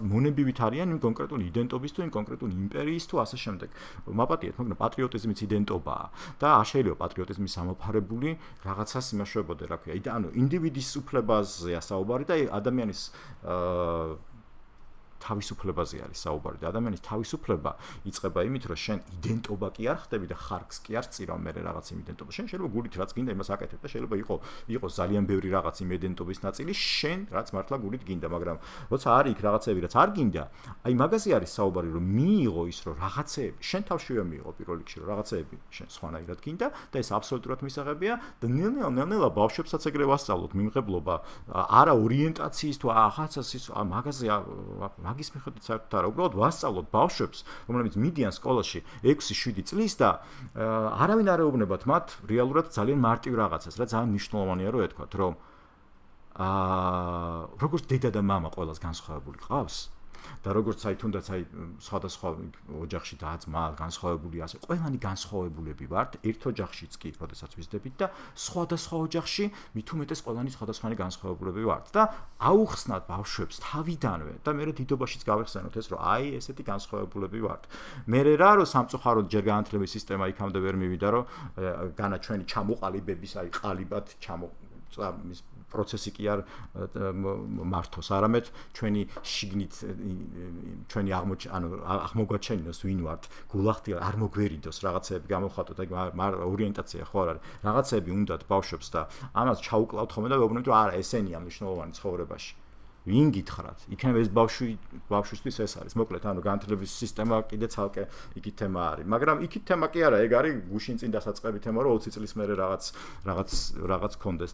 მონებივით არიან იმ კონკრეტული იდენტობის თუ იმ კონკრეტული იმპერიის თუ ასე შემდეგ. მაპატიეთ, მაგრამ პატრიოტიზმიც იდენტობაა და არ შეიძლება პატრიოტიზმის ამოფარებული რაღაცას იმაშუებოდე, რა ქვია. ანუ ინდივიდის უფლებაზეა საუბარი და ადამიანის თავისუფლებაზე არის საუბარი და ადამიანის თავისუფლება იწყება იმით, რომ შენ იდენტობა კი არ ხდები და ხარკს კი არ წირავ მე რაღაც იმ იდენტობა. შენ შეიძლება გულით რაც გინდა იმას აკეთებ და შეიძლება იყოს ძალიან ბევრი რაღაც იმ იდენტობის ნაწილი, შენ რაც მართლა გულით გინდა, მაგრამ როცა არის იქ რაღაცები, რაც არ გინდა, აი მაგაზე არის საუბარი, რომ მიიღო ის, რომ რაღაცეები შენ თავშივე მიიღო პირველ რიგში, რომ რაღაცეები შენ სხვანაირად გინდა და ეს აბსოლუტურად მისაღებია და ნელ-ნელა ბავშვებსაც ეგრე ვასწავლოთ მიმღებლობა არა ორიენტაციის თუ რაღაცას ის მაგაზე მაგის მიხედვით საერთოდ არა, უბრალოდ ვასწავლოთ ბავშვებს, რომლებიც მიდიან სკოლაში 6-7 წლის და არავინ არ ეუბნებათ მათ რეალურად ძალიან მარტივ რაღაცას, რა ძალიან მნიშვნელოვანია რომ ეთქვათ, რომ როგორც დედა და მამა ყველას განსხვავებული ყავს და როგორც აი თუნდაც აი სხვადასხვა ოჯახში და ძმა განსხვავებული ასე ყველანი განსხვავებულები ვართ ერთ ოჯახშიც კი როდესაც ვიზრდებით და სხვადასხვა ოჯახში მით უმეტეს ყველანი სხვადასხვანი განსხვავებულები ვართ და აუხსნათ ბავშვებს თავიდანვე და მე დიდობაშიც გავეხსენოთ ეს რომ აი ესეთი განსხვავებულები ვართ მე რა რომ სამწუხაროდ ჯერ განათლების სისტემა იქამდე ვერ მივიდა რომ განა ჩვენი ჩამოყალიბების აი ყალიბად მის პროცესი კი არ მართოს, არამედ ჩვენი შიგნით ჩვენი აღმოგვაჩენინოს ვინ ვართ, გულახდი არ მოგვერიდოს რაღაცეები გამოვხატოთ, აი ორიენტაცია ხო არ არის. რაღაცეები უნდათ ბავშვებს და ამას ჩაუკლავთ ხოლმე და ვეუბნებით რომ არა ესენია მნიშვნელოვანი ცხოვრებაში. ვინ გითხრათ? იქნებ ეს ბავშვისთვის ეს არის. მოკლედ, ანუ განათლების სისტემა კიდე ცალკე იქით თემა არის. მაგრამ იქით თემა კი არა, ეგ არის გუშინ წინ დასაწყები თემა, რომ 20 წლის მერე რაღაც გქონდეს.